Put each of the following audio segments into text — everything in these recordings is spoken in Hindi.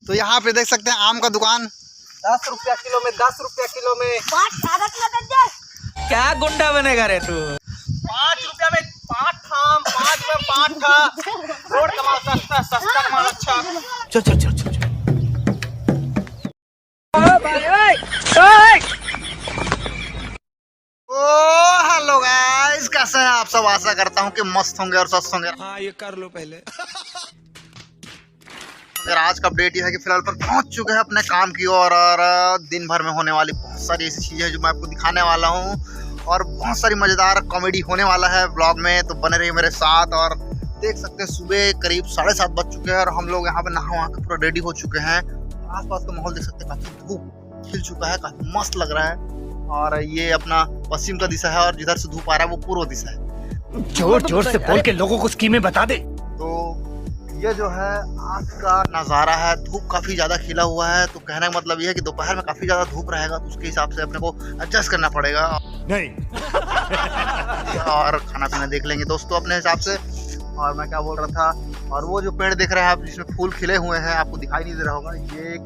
तो यहाँ पे देख सकते हैं आम का दुकान 10 रुपया किलो में, 10 रुपया किलो में। क्या गुंडा बनेगा रे तू? 5 रुपया में 5 आम, 5 में 5 था। रोड का माल सस्ता, सस्ता का माल अच्छा। चल चल चल चल। हेलो गाइस, कैसे हैं आप सब? आशा करता हूँ कि मस्त होंगे और स्वस्थ होंगे। हाँ ये कर लो पहले। अगर आज का अपडेट ये है कि फिलहाल पर पहुंच चुके हैं अपने काम की ओर और दिन भर में होने वाली बहुत सारी ऐसी चीज़ें हैं जो मैं आपको दिखाने वाला हूं और बहुत सारी मज़ेदार कॉमेडी होने वाला है व्लॉग में। तो बने रहिए मेरे साथ। और देख सकते हैं सुबह करीब 7:30 बज चुके हैं और हम लोग यहाँ पर नहा वहा के पूरा रेडी हो चुके हैं। आसपास का माहौल देख सकते हैं, काफ़ी धूप खिल चुका है, काफ़ी मस्त लग रहा है। और ये अपना पश्चिम का दिशा है और जिधर से धूप आ रहा है वो पूर्व दिशा है। जोर जोर से बोल के लोगों को स्कीमें बता दे। तो ये जो है आज का नज़ारा है। धूप काफ़ी ज़्यादा खिला हुआ है, तो कहने का मतलब ये है कि दोपहर में काफ़ी ज़्यादा धूप रहेगा, तो उसके हिसाब से अपने को एडजस्ट करना पड़ेगा। नहीं और खाना पीना देख लेंगे दोस्तों अपने हिसाब से। और मैं क्या बोल रहा था, और वो जो पेड़ दिख रहे हैं आप जिसमें फूल खिले हुए हैं, आपको दिखाई नहीं दे रहा होगा, ये 1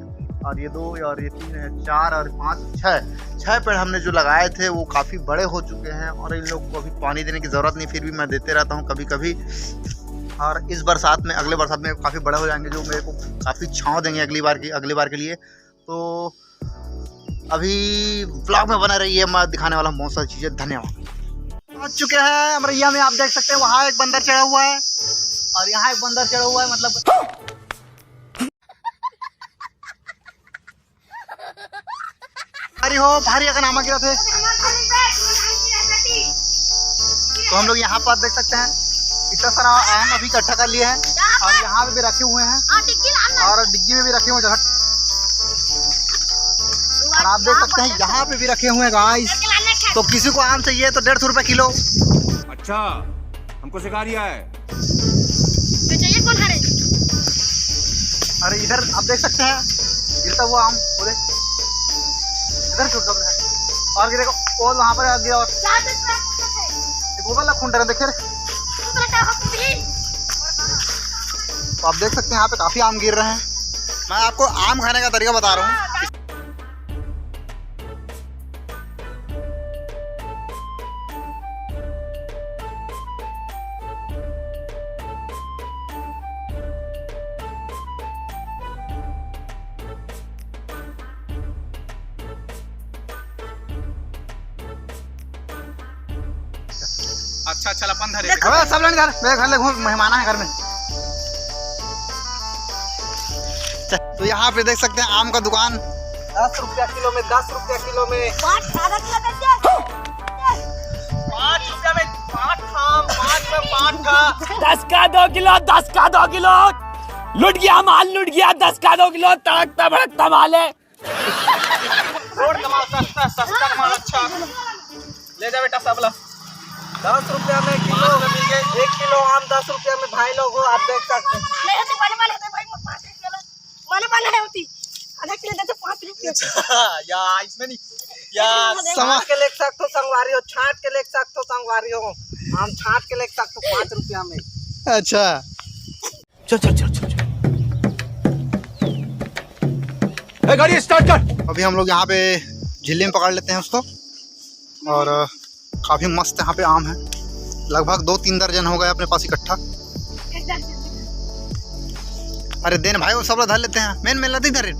और ये 2 और ये 3 4 और 5 6 पेड़ हमने जो लगाए थे वो काफ़ी बड़े हो चुके हैं और इन लोग को अभी पानी देने की ज़रूरत नहीं, फिर भी मैं देते रहता हूँ कभी कभी। और इस बरसात में, अगले बरसात में काफ़ी बड़े हो जाएंगे जो मेरे को काफ़ी छांव देंगे अगली बार के लिए। तो अभी ब्लॉग में बना रही है, मैं दिखाने वाला हूँ बहुत सारी चीज़ें। धन्यवाद। पहुँच चुके हैं अमरैया में। आप देख सकते हैं वहाँ एक बंदर चढ़ा हुआ है और यहाँ एक बंदर चढ़ा हुआ है, मतलब भारी हो भारी अगर नामा गिरा थे। तो हम लोग यहाँ पर देख सकते हैं इतना सारा आम अभी इकट्ठा कर लिए हैं और यहाँ पे भी रखे हुए हैं और डिग्गी में भी रखे हुए हैं। और आप देख सकते हैं यहाँ पे भी रखे हुए हैं गाइस। तो किसी को आम चाहिए तो 150 रुपए किलो। अच्छा, हमको सिखा रिया है। अरे इधर आप देख सकते हैं गिरता हुआ आम पूरे इधर टूट गया और गिरेगा और वहाँ पर गिरा और गोबर लग खुंड देखे। तो आप देख सकते हैं यहाँ पे काफी आम गिर रहे हैं। मैं आपको आम खाने का तरीका बता रहा हूँ। अच्छा चल अपन धरे। अबे सब लोग मेरे घर ले घूम, मेहमान है घर में। तो यहाँ पे देख सकते हैं आम का दुकान 10 रुपया किलो में, 10 रुपया किलो में। 5 रुपया में 5 आम, 5 में 5 था। 10 का 2 किलो, 10 का 2 किलो। लुट गया माल, लुट गया। 10 का 2 किलो तड़कता भड़कता माल है। रोड का माल सस्ता, सस्ता का माल अच्छा। ले जा बेटा सबला। 10 रुपया में किलो, 1 किलो आम 10 रुपया में। भाई लोग हो, आप देख सकते हैं। या इसमें नहीं या समा के ले सकते हो संगवारी हो, छाट के ले सकते हो संगवारी हो। आम छाट के ले सकते हो 5 रुपया में। अच्छा चल चल चल चल। गाड़ी स्टार्ट कर। अभी हम लोग यहाँ पे झिल्ली में पकड़ लेते हैं उसको। और काफी मस्त यहाँ पे आम है, लगभग 2-3 दर्जन हो गए अपने पास इकट्ठा। अरे देन भाई वो सब लोग धर लेते हैं। मेन लदी धर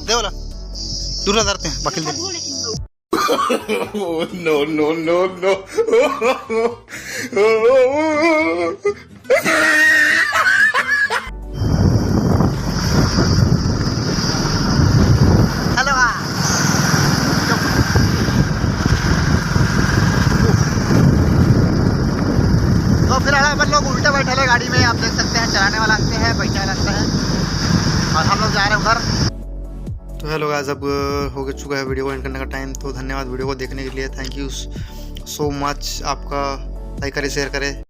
दे वाला दूसरा धरते हैं बाकी दे। No no no no. Hello तो फिर अपन लोग उल्टे बैठे हैं गाड़ी में। आप देख सकते हैं चलाने वाला लगते हैं, बैठा लगता है और हम लोग जा रहे हैं घर। तो हेलो गाइस, अब हो चुका है वीडियो को एंड करने का टाइम। तो धन्यवाद वीडियो को देखने के लिए। Thank you so much. आपका लाइक करें, शेयर करें।